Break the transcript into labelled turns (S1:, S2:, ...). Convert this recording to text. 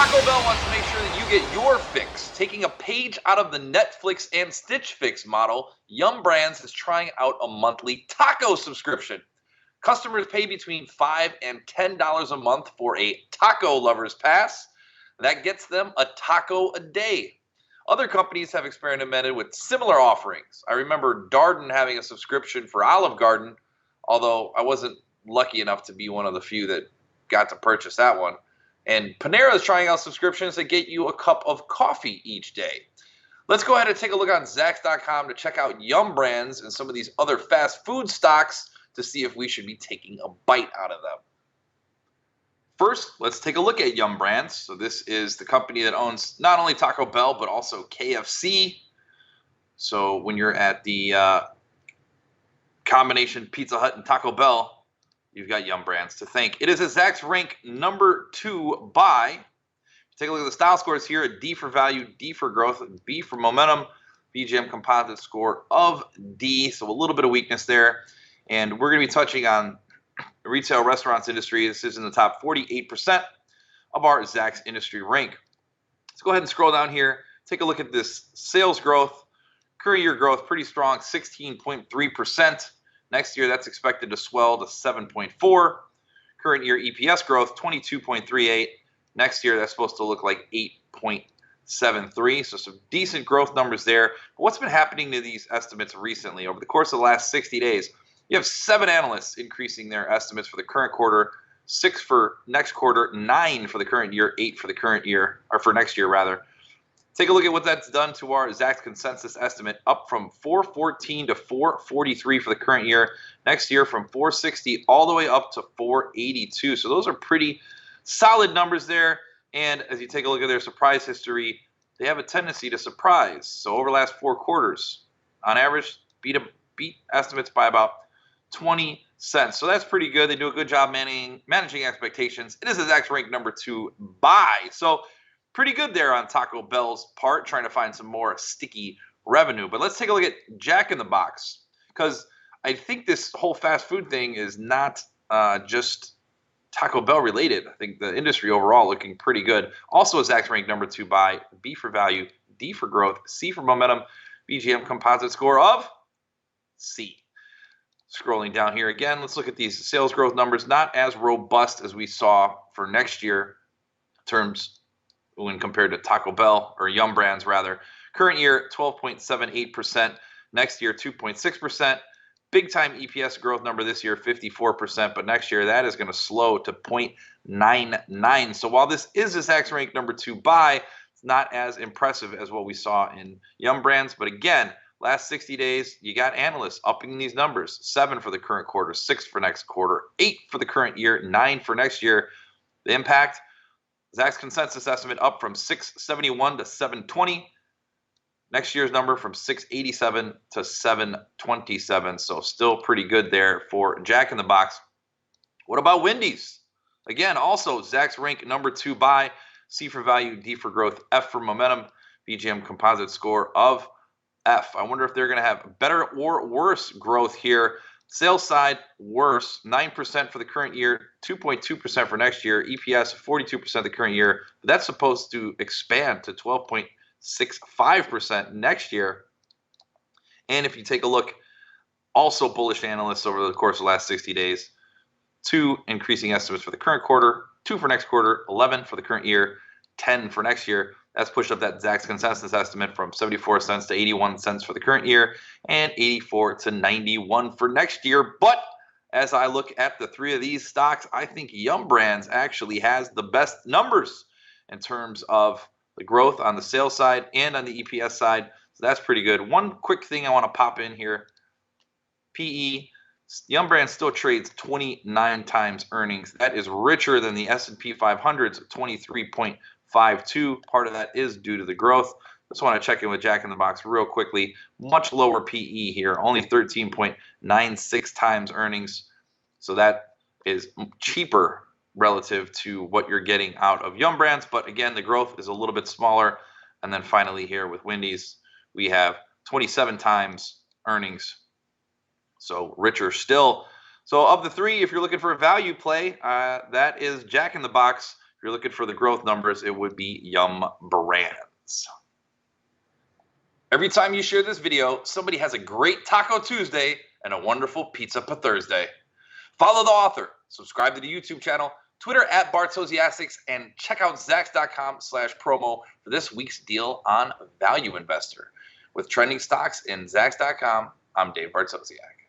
S1: Taco Bell wants to make sure that you get your fix. Taking a page out of the Netflix and Stitch Fix model, Yum Brands is trying out a monthly taco subscription. Customers pay between $5 and $10 a month for a Taco Lovers Pass. That gets them a taco a day. Other companies have experimented with similar offerings. I remember Darden having a subscription for Olive Garden, although I wasn't lucky enough to be one of the few that got to purchase that one. And Panera is trying out subscriptions that get you a cup of coffee each day. Let's go ahead and take a look on Zacks.com to check out Yum Brands and some of these other fast food stocks to see if we should be taking a bite out of them. First, let's take a look at Yum Brands. So this is the company that owns not only Taco Bell, but also KFC. So when you're at the combination Pizza Hut and Taco Bell, you've got Yum Brands to thank. It is a Zacks rank number 2 buy. Take a look at the style scores here. A D for value, D for growth, B for momentum, BGM composite score of D. So a little bit of weakness there. And we're going to be touching on the retail restaurants industry. This is in the top 48% of our Zacks industry rank. Let's go ahead and scroll down here. Take a look at this sales growth. Current year growth, pretty strong, 16.3%. Next year, that's expected to swell to 7.4. Current year EPS growth, 22.38. Next year, that's supposed to look like 8.73. So some decent growth numbers there. But what's been happening to these estimates recently? Over the course of the last 60 days, you have 7 analysts increasing their estimates for the current quarter, 6 for next quarter, 9 for the current year, 8 for the current year, or for next year, rather. Take a look at what that's done to our Zacks consensus estimate, up from 414 to 443 for the current year. Next year, from 460 all the way up to 482. So those are pretty solid numbers there. And as you take a look at their surprise history, they have a tendency to surprise. So over the last 4 quarters, on average, beat estimates by about 20 cents. So that's pretty good. They do a good job managing expectations. It is a Zacks rank number 2 buy. So pretty good there on Taco Bell's part, trying to find some more sticky revenue. But let's take a look at Jack in the Box, because I think this whole fast food thing is not just Taco Bell related. I think the industry overall looking pretty good. Also a Zacks rank number 2 buy, B for value, D for growth, C for momentum, BGM composite score of C. Scrolling down here again, let's look at these sales growth numbers. Not as robust as we saw for next year in terms when compared to Taco Bell, or Yum Brands rather. Current year, 12.78%. Next year, 2.6%. Big time EPS growth number this year, 54%. But next year, that is going to slow to 0.99. So while this is a Zacks rank number 2 buy, it's not as impressive as what we saw in Yum Brands. But again, last 60 days, you got analysts upping these numbers. 7 for the current quarter, 6 for next quarter, 8 for the current year, 9 for next year. The impact, Zacks consensus estimate up from 671 to 720. Next year's number from 687 to 727. So still pretty good there for Jack in the Box. What about Wendys? Again, also Zacks rank number 2 buy, C for value, D for growth, F for momentum, BGM composite score of F. I wonder if they're going to have better or worse growth here. Sales side, worse, 9% for the current year, 2.2% for next year, EPS 42% the current year. But that's supposed to expand to 12.65% next year. And if you take a look, also bullish analysts over the course of the last 60 days, 2 increasing estimates for the current quarter, 2 for next quarter, 11 for the current year, 10 for next year. That's pushed up that Zacks consensus estimate from 74 cents to 81 cents for the current year and 84 to 91 for next year. But as I look at the 3 of these stocks, I think Yum Brands actually has the best numbers in terms of the growth on the sales side and on the EPS side. So that's pretty good. One quick thing I want to pop in here. PE, Yum Brands still trades 29 times earnings. That is richer than the S&P 500's 23.52. Part of that is due to the growth. Just want to check in with Jack in the Box real quickly. Much lower PE here, only 13.96 times earnings. So that is cheaper relative to what you're getting out of Yum Brands. But again, the growth is a little bit smaller. And then finally here with Wendys, we have 27 times earnings. So richer still. So of the 3, if you're looking for a value play, that is Jack in the Box. If you're looking for the growth numbers, it would be Yum Brands. Every time you share this video, somebody has a great Taco Tuesday and a wonderful Pizza for Thursday. Follow the author, subscribe to the YouTube channel, Twitter at Bartosiastics, and check out Zacks.com/promo for this week's deal on Value Investor. With trending stocks in Zacks.com, I'm Dave Bartosiak.